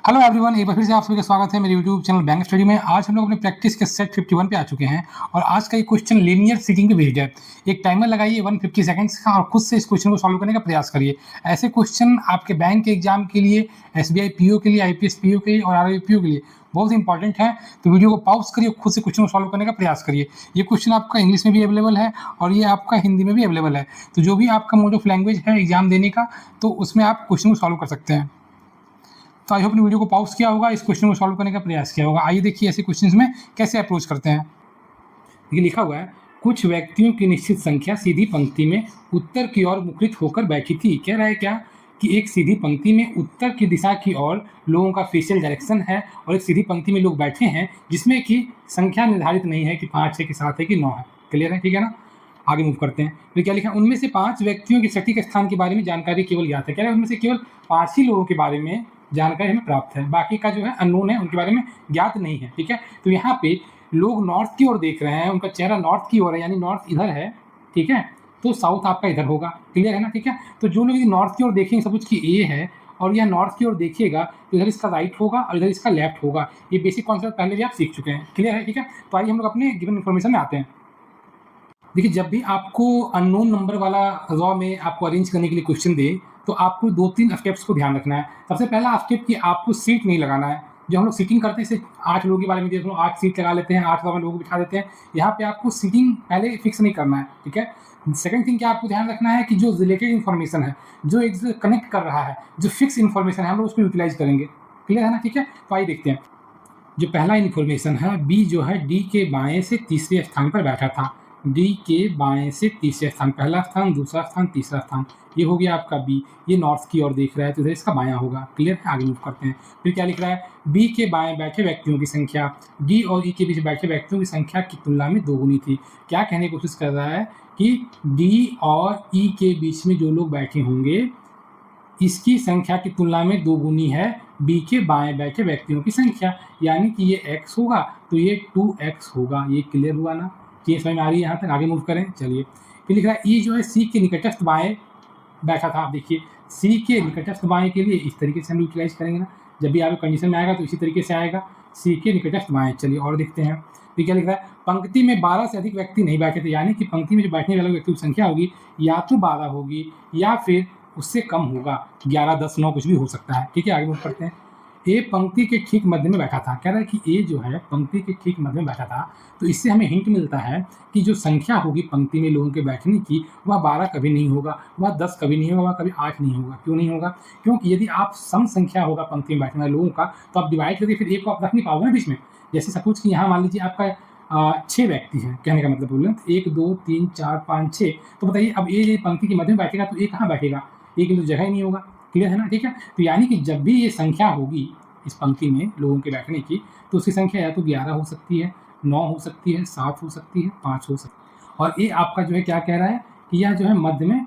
Hello everyone, एक बार फिर से आप सभी का स्वागत है मेरे यूट्यूब चैनल बैंक स्टडी में। आज हम लोग अपने प्रैक्टिस के सेट 51 पे आ चुके हैं और आज का ये क्वेश्चन लीनियर सीटिंग पे बेस्ड है। एक टाइमर लगाइए 150 सेकंड्स का और खुद से इस क्वेश्चन को सॉल्व करने का प्रयास करिए। ऐसे क्वेश्चन आपके बैंक के एग्जाम के लिए, एसबीआई पीओ के लिए, आईपीएस पीओ के लिए और आरआरबी पीओ के लिए बहुत इंपॉर्टेंट है। तो वीडियो को पॉज करिए, खुद से क्वेश्चन को सॉल्व करने का प्रयास करिए। ये क्वेश्चन आपका इंग्लिश में भी अवेलेबल है और ये आपका हिंदी में भी अवेलेबल है। तो जो भी आपका मोड ऑफ लैंग्वेज है एग्जाम देने का, तो उसमें आप क्वेश्चन को सॉल्व कर सकते हैं। तो आई होप ने वीडियो को पॉज किया होगा, इस क्वेश्चन को सॉल्व करने का प्रयास किया होगा। आइए देखिए ऐसे क्वेश्चंस में कैसे अप्रोच करते हैं। ये लिखा हुआ है, कुछ व्यक्तियों की निश्चित संख्या सीधी पंक्ति में उत्तर की ओर मुखरित होकर बैठी थी। कह रहा है क्या कि एक सीधी पंक्ति में उत्तर की दिशा की ओर लोगों का फेशियल डायरेक्शन है और एक सीधी पंक्ति में लोग बैठे हैं जिसमें कि संख्या निर्धारित नहीं है कि 5 है कि 7 है कि 9 है। क्लियर है? ठीक है ना। आगे मूव करते हैं। तो क्या लिखा है, उनमें से 5 व्यक्तियों के सटीक स्थान के बारे में जानकारी केवल ज्ञात है। कह रहा है उनमें से केवल 5 ही लोगों के बारे में जानकारी हमें प्राप्त है, बाकी का जो है अननोन है, उनके बारे में ज्ञात नहीं है। ठीक है। तो यहाँ पे लोग नॉर्थ की ओर देख रहे हैं, उनका चेहरा नॉर्थ की ओर है, यानी नॉर्थ इधर है। ठीक है। तो साउथ आपका इधर होगा। क्लियर है ना। ठीक है। तो जो लोग नॉर्थ की ओर देखेंगे, सपोज कि ए है और यह नॉर्थ की ओर देखिएगा तो इधर इसका राइट होगा और इधर इसका लेफ्ट होगा। ये बेसिक कॉन्सेप्ट पहले भी आप सीख चुके हैं। क्लियर है? ठीक है। तो आइए हम लोग अपने गिवन इन्फॉर्मेशन में आते हैं। देखिए, जब भी आपको अननोन नंबर वाला रॉ में आपको अरेंज करने के लिए क्वेश्चन दे, तो आपको 2-3 स्टेप्स को ध्यान रखना है। सबसे पहला स्टेप कि आपको सीट नहीं लगाना है। जो हम लोग सीटिंग करते हैं, जैसे 8 लोगों के बारे में देख लो, 8 सीट लगा लेते हैं, 8 लोगों को बिठा देते हैं। यहाँ पे आपको सीटिंग पहले फिक्स नहीं करना है। ठीक है। सेकंड थिंग क्या आपको ध्यान रखना है कि जो रिलेटेड इन्फॉर्मेशन है, जो एक कनेक्ट कर रहा है, जो फिक्स इन्फॉर्मेशन है, हम लोग उसको यूटिलाइज करेंगे। क्लियर है ना। ठीक है। तो आइए देखते हैं। जो पहला इन्फॉर्मेशन है, बी जो है डी के बाएं से तीसरे स्थान पर बैठा था। डी के बाएं से तीसरे स्थान, पहला स्थान, दूसरा स्थान, तीसरा स्थान, ये हो गया आपका बी। ये नॉर्थ की ओर देख रहा है तो इधर इसका बायां होगा। क्लियर है? आगे मूव करते हैं। फिर क्या लिख रहा है, बी के बाएं बैठे व्यक्तियों की संख्या डी और ई के बीच बैठे व्यक्तियों की संख्या की तुलना में दोगुनी थी। क्या कहने की कोशिश कर रहा है कि डी और ई के बीच में जो लोग बैठे होंगे, इसकी संख्या की तुलना में दोगुनी है बी के बाएं बैठे व्यक्तियों की संख्या, यानी कि ये x होगा तो ये 2x होगा। ये क्लियर हुआ ना? ये समझ में आ रही है यहाँ तक? आगे मूव करें। चलिए। फिर लिख रहा है ई जो है सी के निकटस्थ बाएं बैठा था। आप देखिए, सी के निकटस्थ बाएं के लिए इस तरीके से हम यूटिलाइज करेंगे ना। जब भी आपको कंडीशन में आएगा तो इसी तरीके से आएगा, सी के निकटस्थ बाएं। चलिए और देखते हैं। फिर क्या लिख रहा है, पंक्ति में 12 से अधिक व्यक्ति नहीं बैठे थे, यानी कि पंक्ति में जो बैठने वाले व्यक्तियों की संख्या होगी या तो 12 होगी या फिर उससे कम होगा। 11, 10, 9 कुछ भी हो सकता है। ठीक है। आगे मूव करते हैं। ए पंक्ति के ठीक मध्य में बैठा था। कह रहा है कि ए जो है पंक्ति के ठीक मध्य में बैठा था, तो इससे हमें हिंट मिलता है कि जो संख्या होगी पंक्ति में लोगों के बैठने की, वह 12 कभी नहीं होगा, वह 10 कभी नहीं होगा, वह कभी 8 नहीं होगा। क्यों नहीं होगा? क्योंकि यदि आप सम संख्या होगा पंक्ति में बैठने वाले लोगों का, तो आप डिवाइड करके फिर एक को आप रख नहीं पाओगे ना बीच में। जैसे सपोज कि यहाँ मान लीजिए आपका 6 व्यक्ति हैं, कहने का मतलब बोल रहे हैं 1, 2, 3, 4, 5, 6। तो बताइए अब ये पंक्ति के मध्य में बैठेगा तो ये कहाँ बैठेगा? एक तो जगह ही नहीं होगा। क्लियर है ना। ठीक है। तो यानी कि जब भी ये संख्या होगी इस पंक्ति में लोगों के बैठने की, तो उसकी संख्या या तो 11 हो सकती है, 9 हो सकती है, 7 हो सकती है, 5 हो सकती है। और ये आपका जो है क्या कह रहा है कि यह जो है मध्य में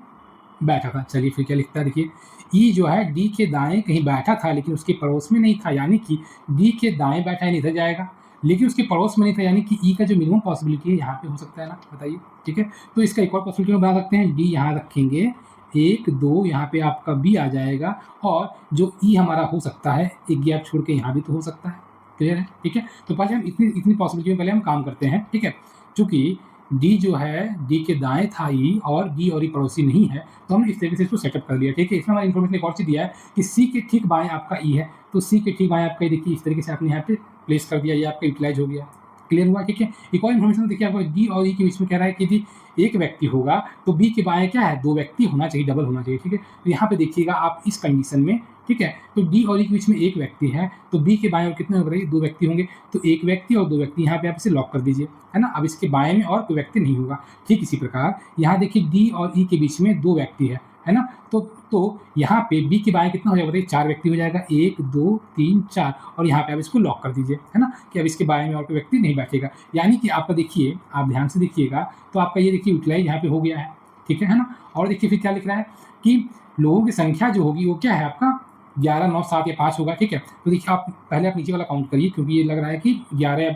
बैठा था। चलिए फिर क्या लिखता है, देखिए ई जो है डी के दाएं कहीं बैठा था लेकिन उसके पड़ोस में नहीं था, यानी कि डी के दाएं बैठा है, इधर जाएगा, लेकिन उसके पड़ोस में नहीं था, यानी कि ई का जो मिनिमम पॉसिबिलिटी है यहाँ पे हो सकता है ना। बताइए। ठीक है। तो इसका एक और पॉसिबिलिटी में बना सकते हैं, डी यहाँ रखेंगे, 1, 2, यहाँ पे आपका बी आ जाएगा और जो ई हमारा हो सकता है एक गैप छोड़ के यहाँ भी तो हो सकता है। क्लियर है? ठीक है। तो पहले हम इतनी पॉसिबिलिटी में पहले हम काम करते हैं। ठीक है। चूँकि डी जो है डी के दाएं था ई और डी और ई पड़ोसी नहीं है, तो हमने इस तरीके से इसको सेटअप कर लिया। ठीक है। इसमें हमारा इन्फॉर्मेशन एक और चीज़ दिया है कि सी के ठीक बाएं आपका ई है, तो सी के ठीक बाएं आपका देखिए इस तरीके से आपने यहाँ पे प्लेस कर दिया, ये आपका यूटिलाइज हो गया। क्लियर हुआ? ठीक है। एक और इन्फॉर्मेशन देखिए आपको डी और ई के बीच में कह रहा है कि यदि एक व्यक्ति होगा तो बी के बाएं क्या है, 2 व्यक्ति होना चाहिए, डबल होना चाहिए। ठीक है। तो यहाँ पे देखिएगा आप इस कंडीशन में, ठीक है, तो डी और ई के बीच में एक व्यक्ति है, तो बी के बाएं और कितने हो रहे, 2 व्यक्ति होंगे, तो एक व्यक्ति और 2 व्यक्ति यहाँ पे आप इसे लॉक कर दीजिए, है ना। अब इसके बाएं में और कोई व्यक्ति नहीं होगा। ठीक इसी प्रकार यहाँ देखिए डी और ई के बीच में 2 व्यक्ति है ना। तो यहाँ पे बी के बाएं कितना हो जाएगा, बताइए 4 व्यक्ति हो जाएगा, 1, 2, 3, 4, और यहाँ पे आप इसको लॉक कर दीजिए, है ना, कि अब इसके बाएं में और कोई व्यक्ति नहीं बैठेगा। यानी कि आपका देखिए, आप ध्यान से देखिएगा तो आपका ये देखिए यूटिलाइज यहाँ पे हो गया है। ठीक है ना। और देखिए फिर क्या लिख रहा है कि लोगों की संख्या जो होगी वो क्या है आपका 11, 9, 7 या 5 होगा। ठीक है। तो देखिए आप पहले आप नीचे वाला काउंट करिए, क्योंकि ये लग रहा है कि 11 या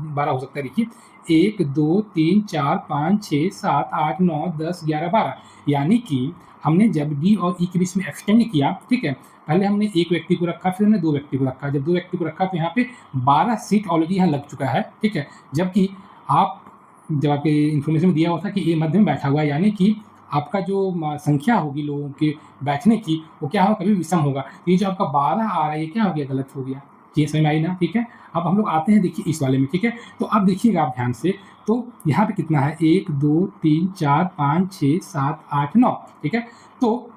12 हो सकता है। देखिए 1, 2, 3, 4, 5, 6, 7, 8, 9, 10, 11, 12, यानी कि हमने जब डी और ई के बीच में एक्सटेंड किया, ठीक है, पहले हमने एक व्यक्ति को रखा, फिर हमने 2 व्यक्ति को रखा। जब 2 व्यक्ति को रखा तो यहाँ पे 12 सीट ऑलरेडी यहाँ लग चुका है, ठीक है। जबकि जब आपके इन्फॉर्मेशन में दिया हुआ था कि ए मध्य में बैठा हुआ है, यानी कि आपका जो संख्या होगी लोगों के बैठने की, वो क्या होगा, कभी विषम होगा। ये जो आपका 12 आ रहा है, ये क्या हो गया, गलत हो गया। ये समझ में आई ना, ठीक है। अब हम लोग आते हैं देखिए इस वाले में, ठीक है। तो अब देखिएगा आप ध्यान से, तो यहाँ पे कितना है, 1 2 3 4 5 6 7 8 9, ठीक है। तो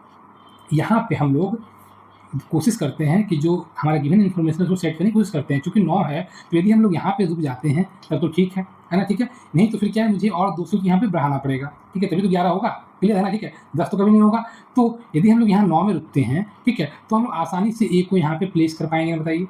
यहाँ पे हम लोग कोशिश करते हैं कि जो हमारा गिवन इन्फॉर्मेशन है उसको सेट करने की कोशिश करते हैं। चूँकि 9 है, तो यदि हम लोग यहाँ पे रुक जाते हैं तब तो ठीक है ना, ठीक है। नहीं तो फिर क्या है, मुझे और 200 यहाँ पे बढ़ाना पड़ेगा, ठीक है, तभी तो 11 होगा। क्लियर है ना, ठीक है। 10 तो कभी नहीं होगा। तो यदि हम लोग यहाँ 9 में रुकते हैं, ठीक है, तो हम लोग आसानी से ए को यहाँ पे प्लेस कर पाएंगे, बताइए।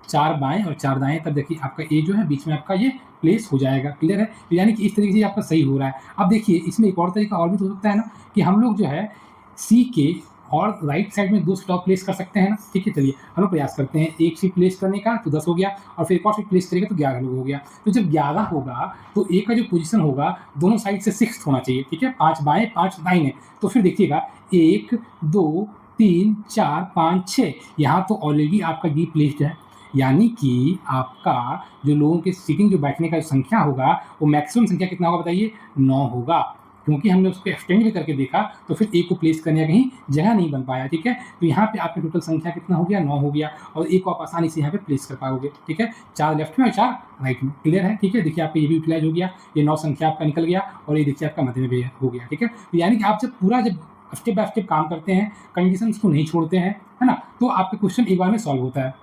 4 बाएँ और 4 दाएँ, तब देखिए आपका ए जो है बीच में आपका ये प्लेस हो जाएगा। क्लियर है, यानी कि इस तरीके से आपका सही हो रहा है। अब देखिए इसमें एक और तरीका और भी तो हो सकता है ना, कि हम लोग जो है सी के और राइट साइड में 2 स्टॉप प्लेस कर सकते हैं ना, ठीक है। चलिए हम लोग प्रयास करते हैं, एक सीट प्लेस करने का तो 10 हो गया, और फिर एक और सीट प्लेस करेंगे तो 11 हो गया। तो जब 11 होगा तो ए का जो पोजीशन होगा दोनों साइड से 6 होना चाहिए, ठीक है। 5 बाएँ 5 दाहिने। तो फिर देखिएगा 1 2 3 4 5 6, यहाँ तो ऑलरेडी आपका डी प्लेस्ड है, यानी कि आपका जो लोगों के सीटिंग जो बैठने का संख्या होगा वो मैक्सिमम संख्या कितना होगा, बताइए, 9 होगा। क्योंकि हमने उसको एक्सटेंड भी करके देखा तो फिर ए को प्लेस करने का कहीं जगह नहीं बन पाया, ठीक है। तो यहाँ पे आपकी टोटल संख्या कितना हो गया, 9 हो गया, और ए को आप आसानी से यहाँ पे प्लेस कर पाओगे, ठीक है। 4 लेफ्ट में और 4 राइट में। क्लियर है, ठीक है। देखिए आपका ये भी यूटिलाइज हो गया, ये 9 संख्या आपका निकल गया, और ये देखिए आपका मध्य में भी हो गया, ठीक है। तो यानी कि आप जब स्टेप बाय स्टेप काम करते हैं, कंडीशंस को नहीं छोड़ते हैं, है ना, तो आपका क्वेश्चन एक बार में सॉल्व होता है।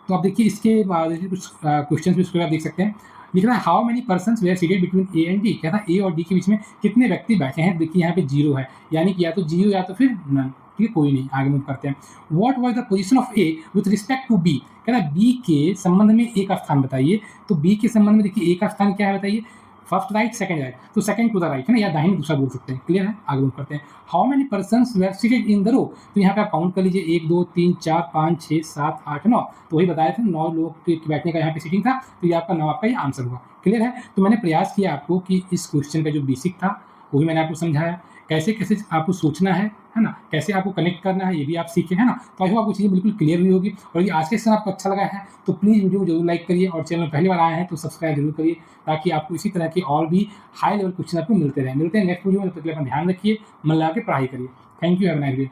तो आप देखिए इसके बाद कुछ क्वेश्चन भी उसके आप देख सकते हैं। लिख रहा है how many persons were seated between A and D, कहता है ए और डी के बीच में कितने व्यक्ति बैठे हैं। देखिए यहाँ पे 0 है, यानी कि या तो 0 या तो फिर नन, ठीक है, कोई नहीं। आगे मूव करते हैं। What was the position of A with respect to B, कहता है बी के संबंध में ए का स्थान बताइए। तो बी के संबंध में देखिए ए का स्थान क्या है, बताइए, फर्स्ट राइट सेकंड राइट, तो सेकंड टू द राइट है ना, या दाहिने दूसरा बोल सकते हैं। क्लियर है, आगे मूव करते हैं। How many persons were seated in the row, तो यहाँ पे आप काउंट कर लीजिए, 1 2 3 4 5 6 7 8 9, तो वही बताया था 9 लोग के बैठने का यहाँ पे सीटिंग था, तो ये आपका 9 आपका ये आंसर हुआ। क्लियर है। तो मैंने प्रयास किया आपको कि इस क्वेश्चन का जो बेसिक था वो भी मैंने आपको समझाया, कैसे कैसे आपको सोचना है ना, कैसे आपको कनेक्ट करना है, ये भी आप सीखे, है ना। तो आई होप आपको चीज़ें बिल्कुल क्लियर हुई होगी। और ये आज के सेशन आपको अच्छा लगा है तो प्लीज़ वीडियो को जरूर लाइक करिए, और चैनल पहली बार आए हैं तो सब्सक्राइब जरूर करिए, ताकि आपको इसी तरह के और भी हाई लेवल क्वेश्चन आपको मिलते रहे। मिलते हैं नेक्स्ट वीडियो में, तब तक अपना ध्यान रखिए, मन लगा के पढ़ाई करिए। Thank you, have a nice day.